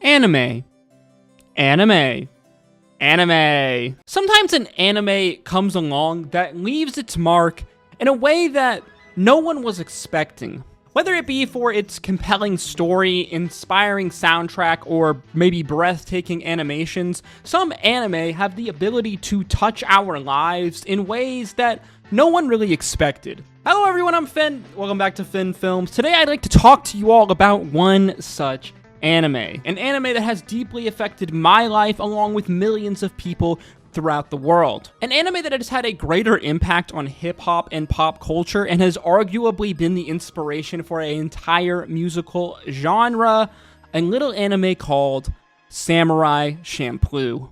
Anime. Anime. Anime. Sometimes an anime comes along that leaves its mark in a way that no one was expecting. Whether it be for its compelling story, inspiring soundtrack, or maybe breathtaking animations, some anime have the ability to touch our lives in ways that no one really expected. Hello everyone, I'm Finn. Welcome back to Finn Films. Today I'd like to talk to you all about one such anime. An anime that has deeply affected my life along with millions of people throughout the world. An anime that has had a greater impact on hip-hop and pop culture and has arguably been the inspiration for an entire musical genre, a little anime called Samurai Champloo.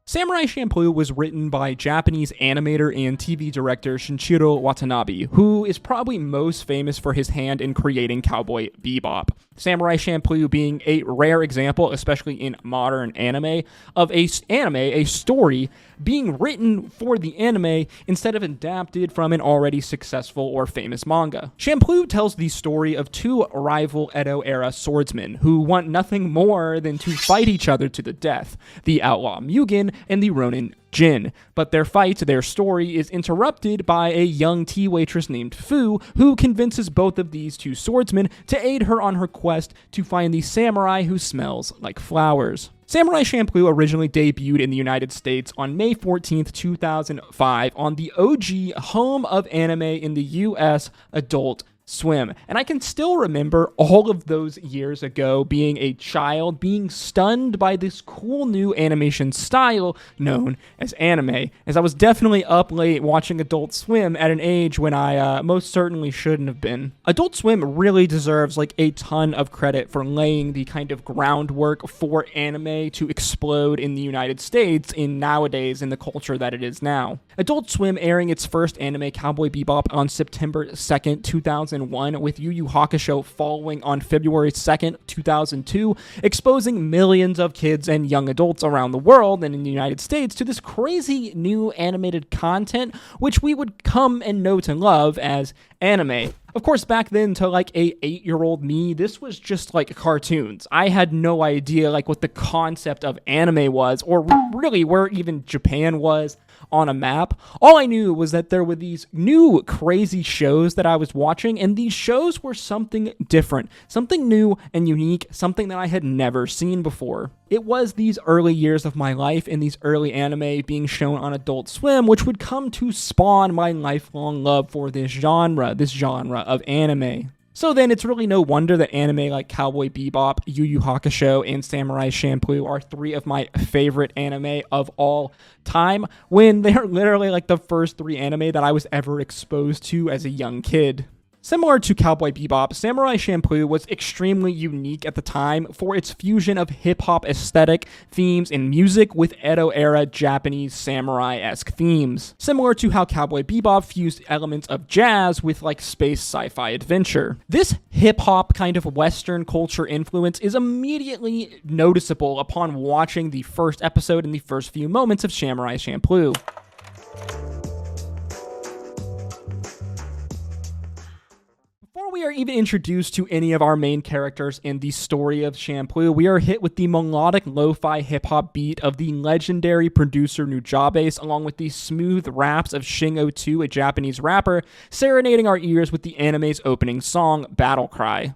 Samurai Champloo was written by Japanese animator and TV director Shinichiro Watanabe, who is probably most famous for his hand in creating Cowboy Bebop. Samurai Champloo being a rare example, especially in modern anime, of a story being written for the anime instead of adapted from an already successful or famous manga. Champloo tells the story of two rival Edo-era swordsmen who want nothing more than to fight each other to the death, the outlaw Mugen and the Ronin Jin, but their story is interrupted by a young tea waitress named Fu, who convinces both of these two swordsmen to aid her on her quest to find the samurai who smells like flowers. Samurai Champloo originally debuted in the United States on May 14th, 2005 on the OG home of anime in the US, Adult Swim. And I can still remember all of those years ago being a child, being stunned by this cool new animation style known as anime, as I was definitely up late watching Adult Swim at an age when I most certainly shouldn't have been. Adult Swim really deserves like a ton of credit for laying the kind of groundwork for anime to explode in the United States nowadays in the culture that it is now. Adult Swim airing its first anime, Cowboy Bebop, on September 2nd, 2001, with Yu Yu Hakusho following on February 2nd, 2002, exposing millions of kids and young adults around the world and in the United States to this crazy new animated content, which we would come and know to love as anime. Of course, back then, to like a 8-year-old me, this was just like cartoons. I had no idea like what the concept of anime was, or really where even Japan was on a map. All I knew was that there were these new crazy shows that I was watching, and these shows were something different, something new and unique, something that I had never seen before. It was these early years of my life and these early anime being shown on Adult Swim, which would come to spawn my lifelong love for this genre of anime. So then, it's really no wonder that anime like Cowboy Bebop, Yu Yu Hakusho, and Samurai Champloo are three of my favorite anime of all time, when they are literally like the first three anime that I was ever exposed to as a young kid. Similar to Cowboy Bebop, Samurai Champloo was extremely unique at the time for its fusion of hip-hop aesthetic themes and music with Edo-era Japanese samurai-esque themes. Similar to how Cowboy Bebop fused elements of jazz with like space sci-fi adventure. This hip-hop kind of Western culture influence is immediately noticeable upon watching the first episode and the first few moments of Samurai Champloo. Before we are even introduced to any of our main characters in the story of Champloo, we are hit with the melodic lo-fi hip-hop beat of the legendary producer Nujabes, along with the smooth raps of Shin-02, a Japanese rapper, serenading our ears with the anime's opening song, Battle Cry.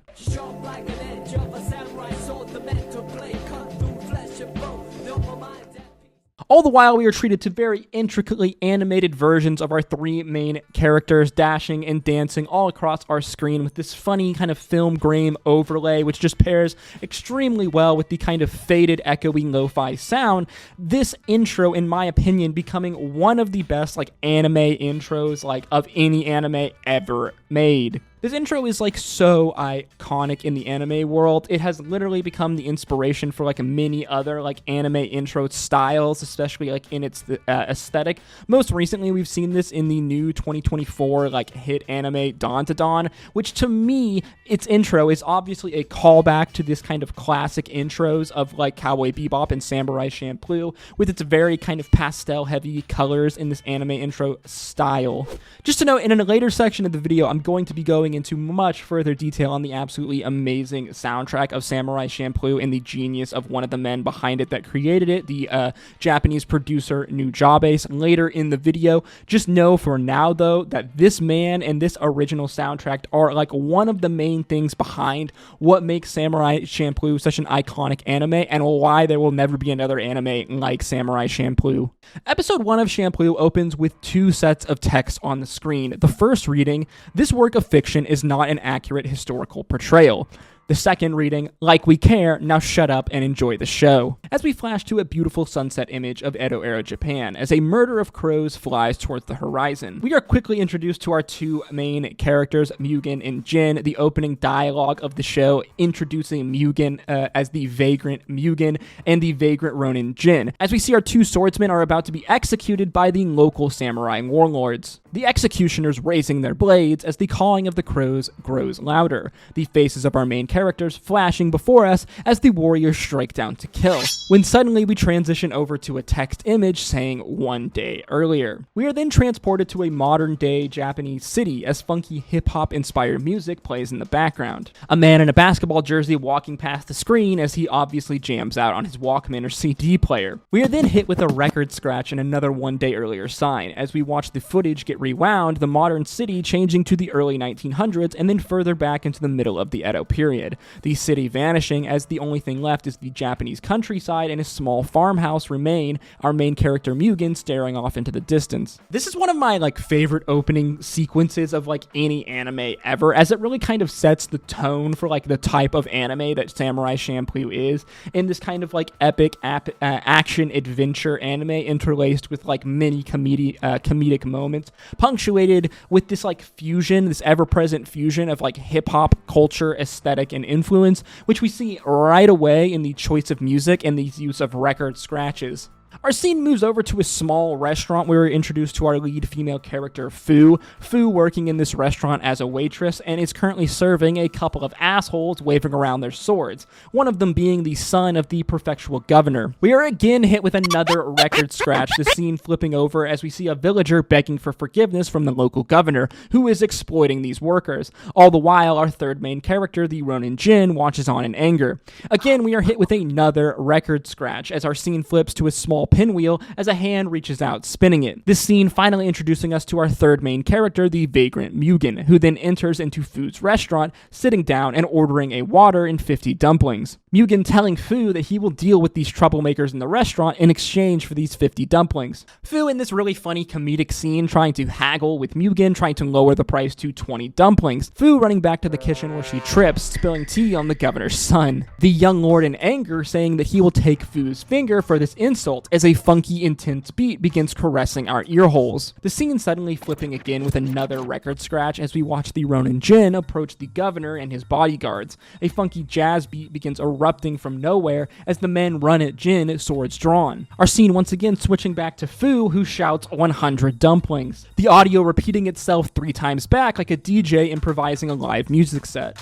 All the while, we are treated to very intricately animated versions of our three main characters dashing and dancing all across our screen with this funny kind of film grain overlay, which just pairs extremely well with the kind of faded, echoey lo-fi sound. This intro, in my opinion, becoming one of the best like anime intros like of any anime ever made. This intro is like so iconic in the anime world. It has literally become the inspiration for like many other like anime intro styles, especially like in its aesthetic. Most recently, we've seen this in the new 2024 like hit anime Dawn, which to me, its intro is obviously a callback to this kind of classic intros of like Cowboy Bebop and Samurai Champloo, with its very kind of pastel heavy colors in this anime intro style. Just to note, in a later section of the video, I'm going to be going into much further detail on the absolutely amazing soundtrack of Samurai Champloo and the genius of one of the men behind it that created it, the Japanese producer Nujabes, later in the video. Just know for now, though, that this man and this original soundtrack are like one of the main things behind what makes Samurai Champloo such an iconic anime and why there will never be another anime like Samurai Champloo. Episode 1 of Champloo opens with 2 sets of text on the screen. The first reading, "This work of fiction is not an accurate historical portrayal." The second reading, "Like we care, now shut up and enjoy the show." As we flash to a beautiful sunset image of Edo-era Japan, as a murder of crows flies towards the horizon. We are quickly introduced to our 2 main characters, Mugen and Jin. The opening dialogue of the show introducing Mugen as the vagrant Mugen and the vagrant Ronin Jin, as we see our 2 swordsmen are about to be executed by the local samurai warlords. The executioners raising their blades as the cawing of the crows grows louder. The faces of our main characters flashing before us as the warriors strike down to kill, when suddenly we transition over to a text image saying 1 day earlier. We are then transported to a modern day Japanese city as funky hip-hop inspired music plays in the background. A man in a basketball jersey walking past the screen as he obviously jams out on his Walkman or CD player. We are then hit with a record scratch and another 1 day earlier sign as we watch the footage get rewound, the modern city changing to the early 1900s and then further back into the middle of the Edo period. The city vanishing as the only thing left is the Japanese countryside and a small farmhouse remain, our main character Mugen staring off into the distance. This is one of my favorite opening sequences of any anime ever, as it really kind of sets the tone for the type of anime that Samurai Champloo is, in this kind of epic action adventure anime interlaced with many comedic moments, punctuated with this fusion, this ever-present fusion of hip-hop culture, aesthetic, and influence, which we see right away in the choice of music and the use of record scratches. Our scene moves over to a small restaurant where we're introduced to our lead female character, Fu. Fu working in this restaurant as a waitress and is currently serving a couple of assholes waving around their swords, one of them being the son of the prefectural governor. We are again hit with another record scratch, the scene flipping over as we see a villager begging for forgiveness from the local governor, who is exploiting these workers. All the while, our third main character, the Ronin Jin, watches on in anger. Again, we are hit with another record scratch as our scene flips to a small pinwheel as a hand reaches out, spinning it. This scene finally introducing us to our third main character, the vagrant Mugen, who then enters into Fu's restaurant, sitting down and ordering a water and 50 dumplings. Mugen telling Fu that he will deal with these troublemakers in the restaurant in exchange for these 50 dumplings. Fu in this really funny comedic scene trying to haggle with Mugen, trying to lower the price to 20 dumplings. Fu running back to the kitchen where she trips, spilling tea on the governor's son. The young lord in anger saying that he will take Fu's finger for this insult as a funky, intense beat begins caressing our ear holes. The scene suddenly flipping again with another record scratch as we watch the Ronin Jin approach the governor and his bodyguards. A funky jazz beat begins erupting from nowhere as the men run at Jin, swords drawn. Our scene once again switching back to Fu, who shouts 100 dumplings. The audio repeating itself 3 times back like a DJ improvising a live music set.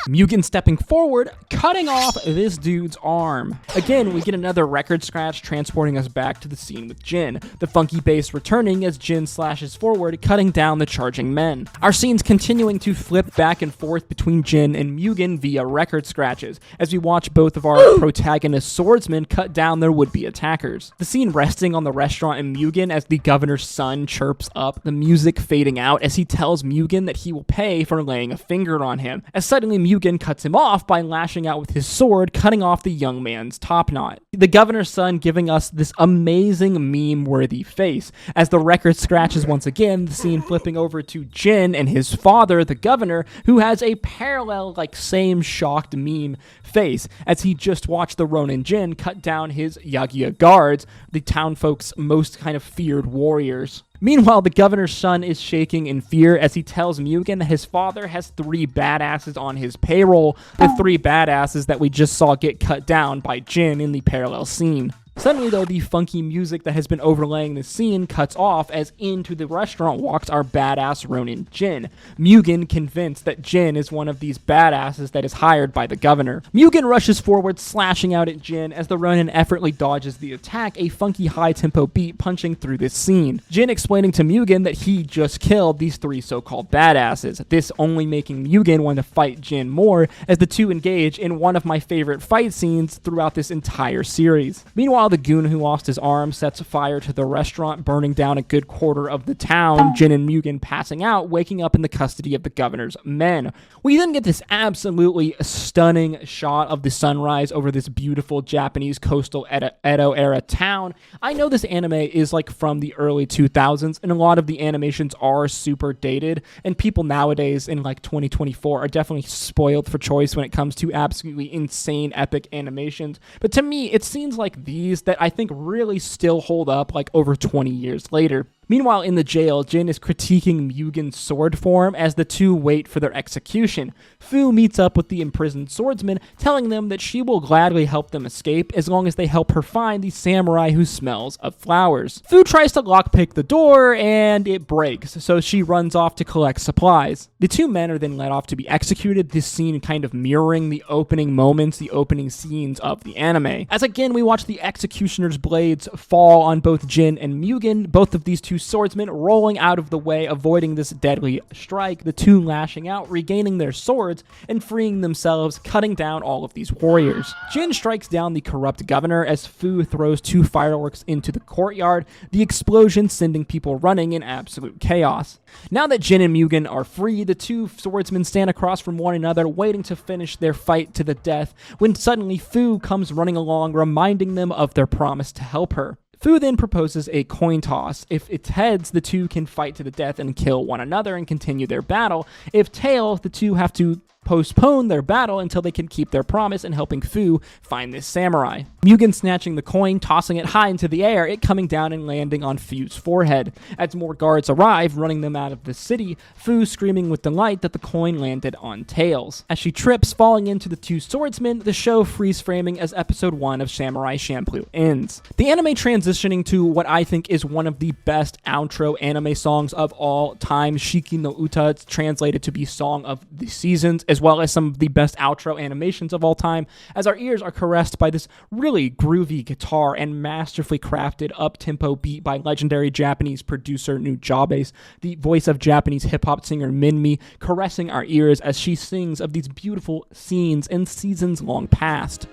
Mugen stepping forward, cutting off this dude's arm. Again, we get another record scratch transporting us back to the scene with Jin, the funky bass returning as Jin slashes forward, cutting down the charging men. Our scenes continuing to flip back and forth between Jin and Mugen via record scratches, as we watch both of our protagonist swordsmen cut down their would-be attackers. The scene resting on the restaurant and Mugen as the governor's son chirps up, the music fading out as he tells Mugen that he will pay for laying a finger on him, as suddenly Mugen cuts him off by lashing out with his sword, cutting off the young man's top knot. The governor's son giving us this amazing meme-worthy face. As the record scratches once again, the scene flipping over to Jin and his father, the governor, who has a parallel, same shocked meme face, as he just watched the Ronin Jin cut down his Yagya guards, the townfolk's most kind of feared warriors. Meanwhile, the governor's son is shaking in fear as he tells Mugen that his father has 3 badasses on his payroll, the 3 badasses that we just saw get cut down by Jin in the parallel scene. Suddenly though, the funky music that has been overlaying the scene cuts off as into the restaurant walks our badass Ronin Jin. Mugen convinced that Jin is one of these badasses that is hired by the governor. Mugen rushes forward, slashing out at Jin as the Ronin effortlessly dodges the attack, a funky high-tempo beat punching through this scene. Jin explaining to Mugen that he just killed these three so-called badasses, this only making Mugen want to fight Jin more as the two engage in one of my favorite fight scenes throughout this entire series. Meanwhile, the goon who lost his arm sets fire to the restaurant, burning down a good quarter of the town, Jin and Mugen passing out, waking up in the custody of the governor's men. We then get this absolutely stunning shot of the sunrise over this beautiful Japanese coastal Edo-era town. I know this anime is like from the early 2000s, and a lot of the animations are super dated, and people nowadays in like 2024 are definitely spoiled for choice when it comes to absolutely insane epic animations. But to me, it's scenes like these that I think really still hold up like over 20 years later. Meanwhile, in the jail, Jin is critiquing Mugen's sword form as the two wait for their execution. Fu meets up with the imprisoned swordsman, telling them that she will gladly help them escape as long as they help her find the samurai who smells of flowers. Fu tries to lockpick the door, and it breaks, so she runs off to collect supplies. The two men are then led off to be executed, this scene kind of mirroring the opening moments, the opening scenes of the anime. As again, we watch the executioner's blades fall on both Jin and Mugen, both of these two swordsmen rolling out of the way, avoiding this deadly strike, the two lashing out, regaining their swords, and freeing themselves, cutting down all of these warriors. Jin strikes down the corrupt governor as Fu throws two fireworks into the courtyard, the explosion sending people running in absolute chaos. Now that Jin and Mugen are free, the two swordsmen stand across from one another, waiting to finish their fight to the death, when suddenly Fu comes running along, reminding them of their promise to help her. Fu then proposes a coin toss. If it's heads, the two can fight to the death and kill one another and continue their battle. If tails, the two have to postpone their battle until they can keep their promise and helping Fu find this samurai. Mugen snatching the coin, tossing it high into the air, it coming down and landing on Fu's forehead. As more guards arrive, running them out of the city, Fu screaming with delight that the coin landed on tails. As she trips, falling into the two swordsmen, the show freeze framing as episode 1 of Samurai Champloo ends. The anime transitioning to what I think is one of the best outro anime songs of all time, Shiki no Uta. It's translated to be Song of the Seasons, as well as some of the best outro animations of all time, as our ears are caressed by this really groovy guitar and masterfully crafted up-tempo beat by legendary Japanese producer Nujabes, the voice of Japanese hip-hop singer Minmi, caressing our ears as she sings of these beautiful scenes and seasons long past.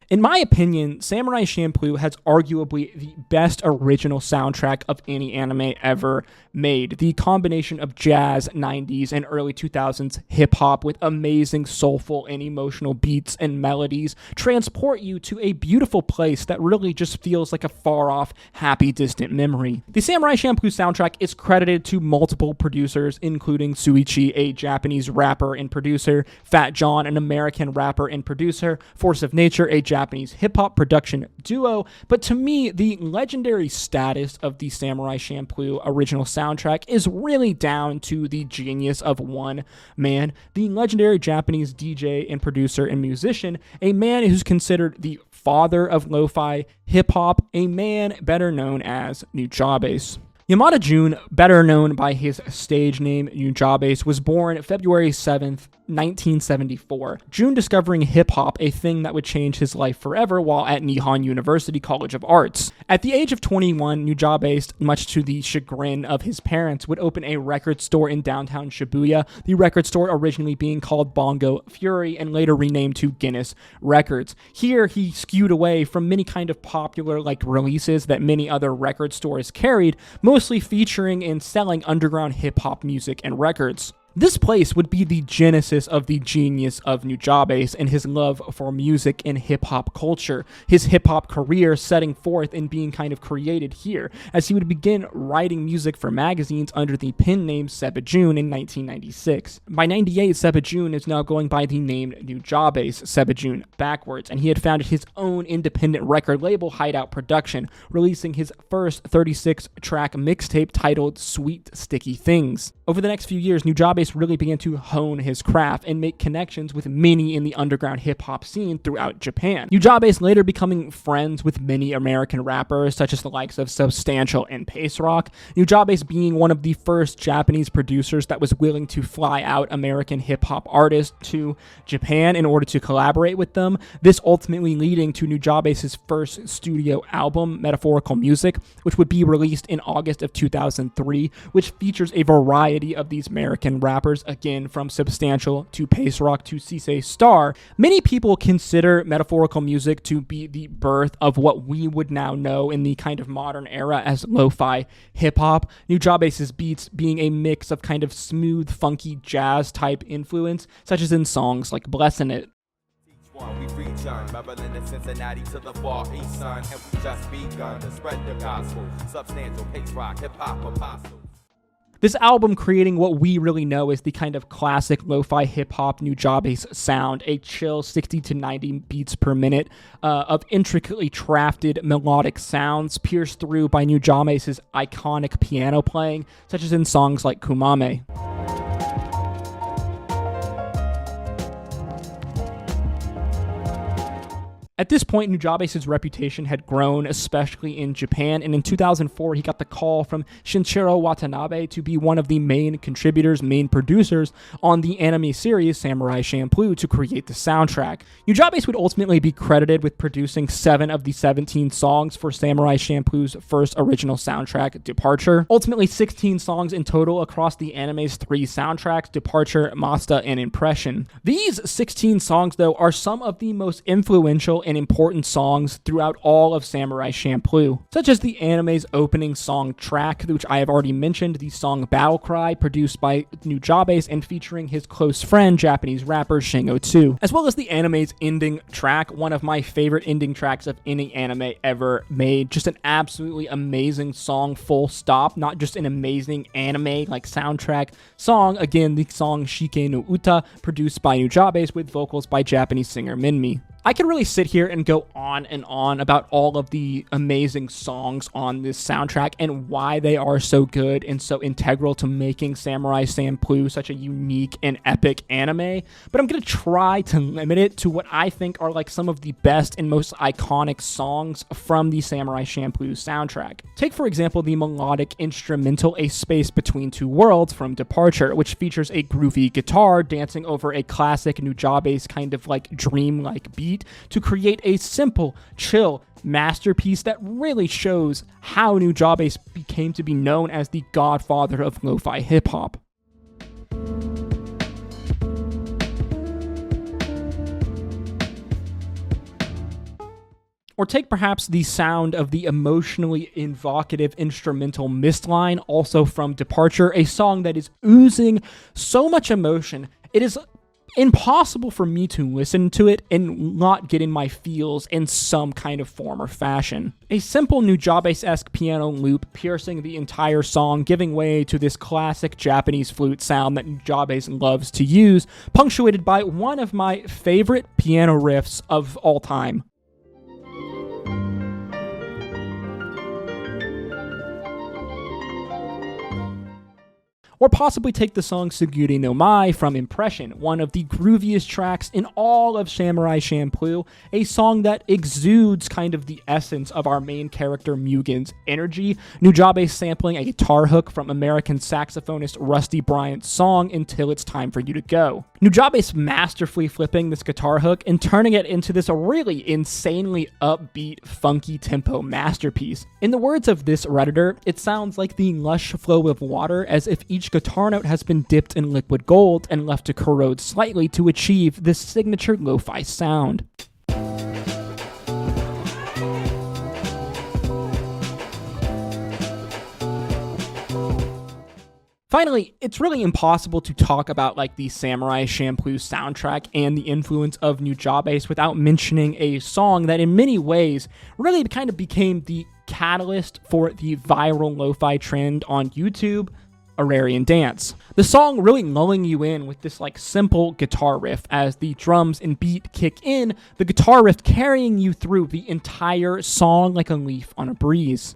In my opinion, Samurai Champloo has arguably the best original soundtrack of any anime ever made. The combination of jazz, 90s, and early 2000s hip-hop with amazing soulful and emotional beats and melodies transport you to a beautiful place that really just feels like a far-off, happy, distant memory. The Samurai Champloo soundtrack is credited to multiple producers, including Suichi, a Japanese rapper and producer, Fat John, an American rapper and producer, Force of Nature, a Japanese hip-hop production duo, but to me, the legendary status of the Samurai Champloo original soundtrack is really down to the genius of one man, the legendary Japanese DJ and producer and musician, a man who's considered the father of lo-fi hip-hop, a man better known as Nujabes. Yamada Jun, better known by his stage name Nujabes, was born February 7th, 1974. Jun discovering hip-hop, a thing that would change his life forever while at Nihon University College of Arts. At the age of 21, Nujabes, much to the chagrin of his parents, would open a record store in downtown Shibuya, the record store originally being called Bongo Fury and later renamed to Guinness Records. Here, he skewed away from many kind of popular releases that many other record stores carried, mostly featuring and selling underground hip-hop music and records. This place would be the genesis of the genius of Nujabes and his love for music and hip-hop culture, his hip-hop career setting forth and being kind of created here, as he would begin writing music for magazines under the pen name Sebejun in 1996. By 98, Sebejun is now going by the name Nujabes, Sebejun backwards, and he had founded his own independent record label, Hideout Production, releasing his first 36-track mixtape titled Sweet Sticky Things. Over the next few years, Nujabes really began to hone his craft and make connections with many in the underground hip-hop scene throughout Japan. Nujabes later becoming friends with many American rappers, such as the likes of Substantial and Pace Rock, Nujabes being one of the first Japanese producers that was willing to fly out American hip-hop artists to Japan in order to collaborate with them, this ultimately leading to Nujabes' first studio album, Metaphorical Music, which would be released in August of 2003, which features a variety of these American rappers, again from Substantial to Pace Rock to Cisse Star. Many people consider Metaphorical Music to be the birth of what we would now know in the kind of modern era as lo-fi hip-hop, Nujabes' beats being a mix of kind of smooth, funky jazz type influence, such as in songs like Blessin' It. We return, Maryland and Cincinnati to the far east side, and we just begun to spread the gospel. Substantial, Pace Rock, hip-hop apostle. This album creating what we really know as the kind of classic lo-fi hip-hop Nujabes sound, a chill 60 to 90 beats per minute of intricately crafted melodic sounds pierced through by Nujabes' iconic piano playing, such as in songs like Kumame. At this point, Nujabes' reputation had grown, especially in Japan, and in 2004, he got the call from Shinichiro Watanabe to be one of the main contributors, main producers on the anime series Samurai Champloo to create the soundtrack. Nujabes would ultimately be credited with producing 7 of the 17 songs for Samurai Champloo's first original soundtrack, Departure. Ultimately, 16 songs in total across the anime's 3 soundtracks, Departure, Masta, and Impression. These 16 songs, though, are some of the most influential and important songs throughout all of Samurai Champloo, such as the anime's opening song track, which I have already mentioned, the song Battle Cry, produced by Nujabes and featuring his close friend, Japanese rapper Shingo 2, as well as the anime's ending track, one of my favorite ending tracks of any anime ever made. Just an absolutely amazing song, full stop, not just an amazing anime like soundtrack song. Again, the song Shike no Uta, produced by Nujabes with vocals by Japanese singer Minmi. I could really sit here and go on and on about all of the amazing songs on this soundtrack and why they are so good and so integral to making Samurai Champloo such a unique and epic anime, but I'm going to try to limit it to what I think are like some of the best and most iconic songs from the Samurai Champloo soundtrack. Take, for example, the melodic instrumental A Space Between Two Worlds from Departure, which features a groovy guitar dancing over a classic Nujabes kind of like dream-like beat to create a simple, chill masterpiece that really shows how Nujabes became to be known as the godfather of lo-fi hip-hop. Or take perhaps the sound of the emotionally evocative instrumental Mistline, also from Departure, a song that is oozing so much emotion, it is impossible for me to listen to it and not get in my feels in some kind of form or fashion. A simple Nujabes-esque piano loop piercing the entire song, giving way to this classic Japanese flute sound that Nujabes loves to use, punctuated by one of my favorite piano riffs of all time. Or possibly take the song Suguri no Mai from Impression, one of the grooviest tracks in all of Samurai Champloo, a song that exudes kind of the essence of our main character Mugen's energy, Nujabes sampling a guitar hook from American saxophonist Rusty Bryant's song Until It's Time for You to Go. Nujabes masterfully flipping this guitar hook and turning it into this really insanely upbeat, funky tempo masterpiece. In the words of this Redditor, it sounds like the lush flow of water, as if each guitar note has been dipped in liquid gold and left to corrode slightly to achieve this signature lo-fi sound. Finally, it's really impossible to talk about like the Samurai Champloo soundtrack and the influence of Nujabes without mentioning a song that in many ways really kind of became the catalyst for the viral lo-fi trend on YouTube, Ararian Dance. The song really lulling you in with this like simple guitar riff as the drums and beat kick in, the guitar riff carrying you through the entire song like a leaf on a breeze.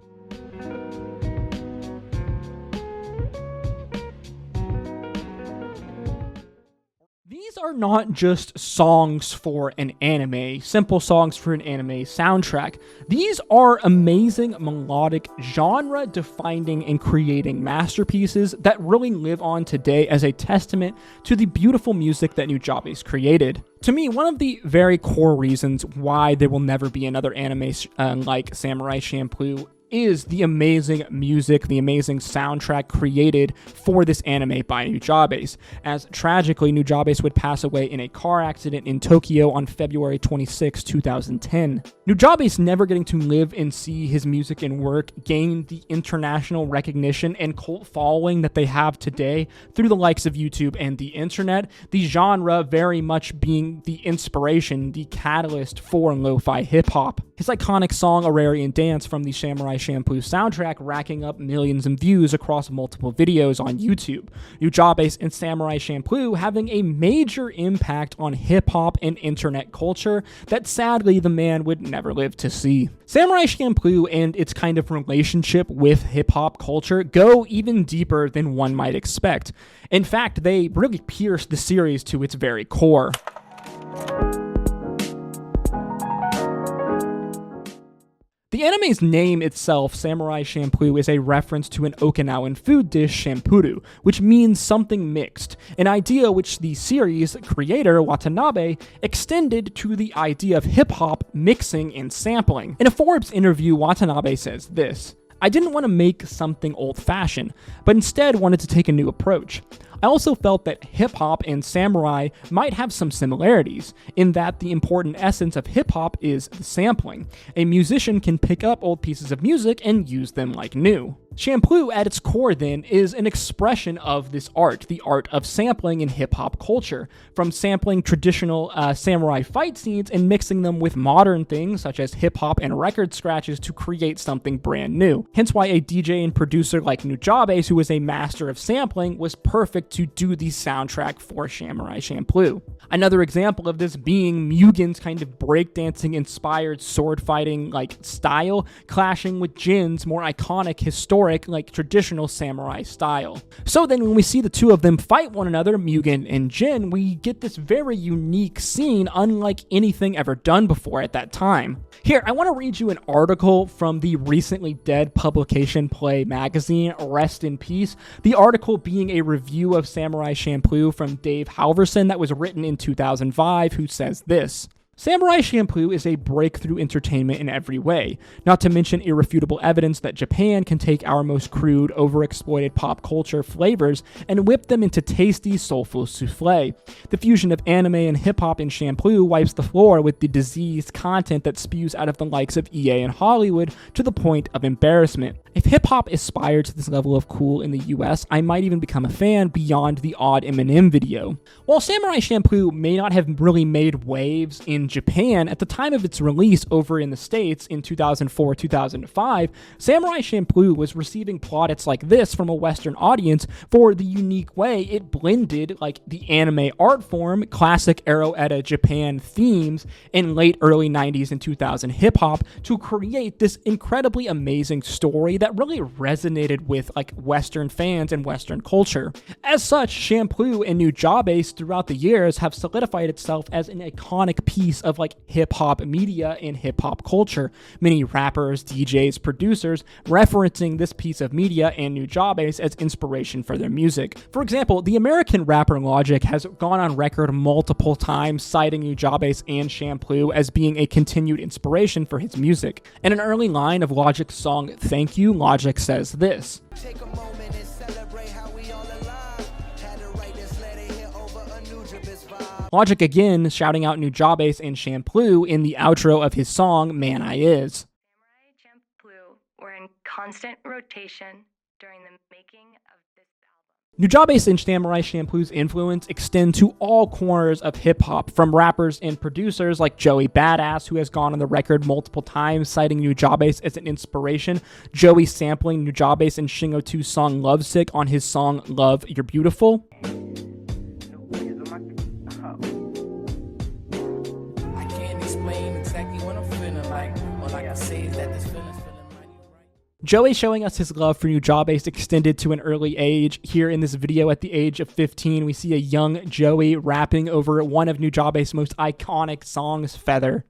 These are not just songs for an anime, simple songs for an anime soundtrack. These are amazing, melodic, genre-defining and creating masterpieces that really live on today as a testament to the beautiful music that Nujabes created. To me, one of the very core reasons why there will never be another anime like Samurai Champloo is the amazing music, the amazing soundtrack created for this anime by Nujabes, as tragically Nujabes would pass away in a car accident in Tokyo on February 26, 2010. Nujabes never getting to live and see his music and work gain the international recognition and cult following that they have today through the likes of YouTube and the internet, the genre very much being the inspiration, the catalyst for lo-fi hip-hop. His iconic song Ararian Dance from the Samurai Champloo soundtrack racking up millions of views across multiple videos on YouTube. Nujabes and Samurai Champloo having a major impact on hip-hop and internet culture that sadly the man would never live to see. Samurai Champloo and its kind of relationship with hip-hop culture go even deeper than one might expect. In fact, they really pierce the series to its very core. The anime's name itself, Samurai Champloo, is a reference to an Okinawan food dish, champuru, which means something mixed, an idea which the series creator, Watanabe, extended to the idea of hip-hop mixing and sampling. In a Forbes interview, Watanabe says this: "I didn't want to make something old-fashioned, but instead wanted to take a new approach. I also felt that hip-hop and samurai might have some similarities, in that the important essence of hip-hop is the sampling. A musician can pick up old pieces of music and use them like new." Champloo, at its core then, is an expression of this art, the art of sampling in hip-hop culture, from sampling traditional samurai fight scenes and mixing them with modern things such as hip-hop and record scratches to create something brand new. Hence why a DJ and producer like Nujabes, who was a master of sampling, was perfect to do the soundtrack for Samurai Champloo. Another example of this being Mugen's kind of breakdancing inspired sword fighting like style clashing with Jin's more iconic historic like traditional samurai style. So then when we see the two of them fight one another, Mugen and Jin, we get this very unique scene unlike anything ever done before at that time. Here, I want to read you an article from the recently dead publication Play magazine, Rest in Peace. The article being a review of Samurai Champloo from Dave Halverson that was written in 2005, who says this: "Samurai Champloo is a breakthrough entertainment in every way, not to mention irrefutable evidence that Japan can take our most crude, overexploited pop culture flavors and whip them into tasty, soulful souffle. The fusion of anime and hip-hop in Champloo wipes the floor with the diseased content that spews out of the likes of EA and Hollywood to the point of embarrassment. If hip-hop aspired to this level of cool in the US, I might even become a fan beyond the odd Eminem video." While Samurai Champloo may not have really made waves in Japan, at the time of its release over in the States in 2004-2005, Samurai Champloo was receiving plaudits like this from a Western audience for the unique way it blended like the anime art form, classic Arrow-eta Japan themes, and late early 90s and 2000 hip-hop to create this incredibly amazing story that really resonated with like Western fans and Western culture. As such, Champloo and Nujabes throughout the years have solidified itself as an iconic piece of like hip-hop media and hip-hop culture. Many rappers, DJs, producers referencing this piece of media and Nujabes as inspiration for their music. For example, the American rapper Logic has gone on record multiple times citing Nujabes and Champloo as being a continued inspiration for his music. In an early line of Logic's song Thank You, Logic says this: "Take a moment and celebrate how we all alive. Had to write this letter here over a Nujabes vibe." Logic again shouting out Nujabes and Champloo in the outro of his song Man I Is. Samurai Champloo were in constant rotation during the making of this album. Nujabes and Samurai Champloo's influence extend to all corners of hip-hop, from rappers and producers like Joey Badass, who has gone on the record multiple times citing Nujabes as an inspiration, Joey sampling Nujabes and Shingo 2's song Lovesick on his song Love You're Beautiful. I can't explain exactly what I'm feeling like. All I can say is that this feeling's feeling mighty right. Joey showing us his love for Nujabes extended to an early age. Here in this video at the age of 15, we see a young Joey rapping over one of Nujabes' most iconic songs, Feather.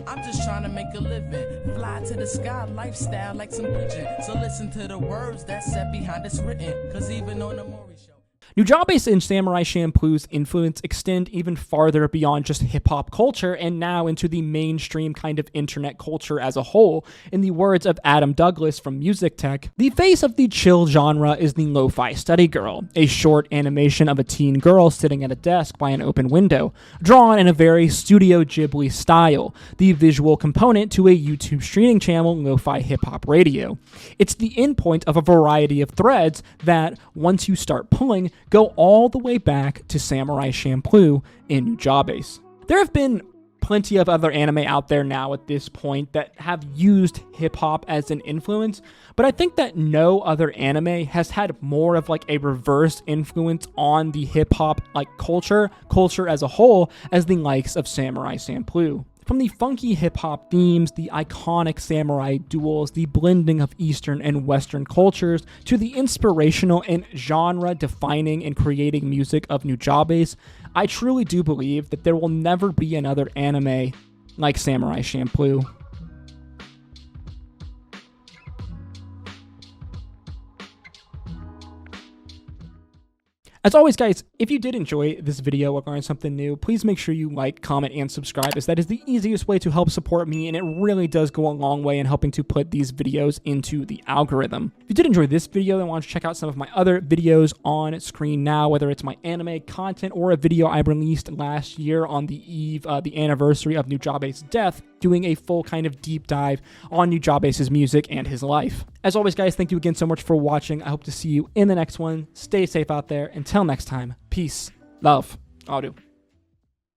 I'm just trying to make a living, fly to the sky, lifestyle like some pigeon. So listen to the words that's set behind it's written, cause even on the Maury show. Nujabes and Samurai Champloo's influence extend even farther beyond just hip-hop culture and now into the mainstream kind of internet culture as a whole. In the words of Adam Douglas from Music Tech, the face of the chill genre is the lo-fi study girl, a short animation of a teen girl sitting at a desk by an open window, drawn in a very Studio Ghibli style, the visual component to a YouTube streaming channel, Lo-Fi Hip-Hop Radio. It's the endpoint of a variety of threads that, once you start pulling, go all the way back to Samurai Champloo and Nujabes. There have been plenty of other anime out there now at this point that have used hip-hop as an influence, but I think that no other anime has had more of like a reverse influence on the hip-hop like culture as a whole as the likes of Samurai Champloo. From the funky hip-hop themes, the iconic samurai duels, the blending of Eastern and Western cultures, to the inspirational and genre-defining and creating music of Nujabes, I truly do believe that there will never be another anime like Samurai Champloo. As always, guys, if you did enjoy this video or learn something new, please make sure you like, comment, and subscribe, as that is the easiest way to help support me, and it really does go a long way in helping to put these videos into the algorithm. If you did enjoy this video and want to check out some of my other videos on screen now, whether it's my anime content or a video I released last year on the anniversary of Nujabes' death, doing a full kind of deep dive on Nujabes' music and his life. As always, guys, thank you again so much for watching. I hope to see you in the next one. Stay safe out there. Until next time, peace, love, Adu.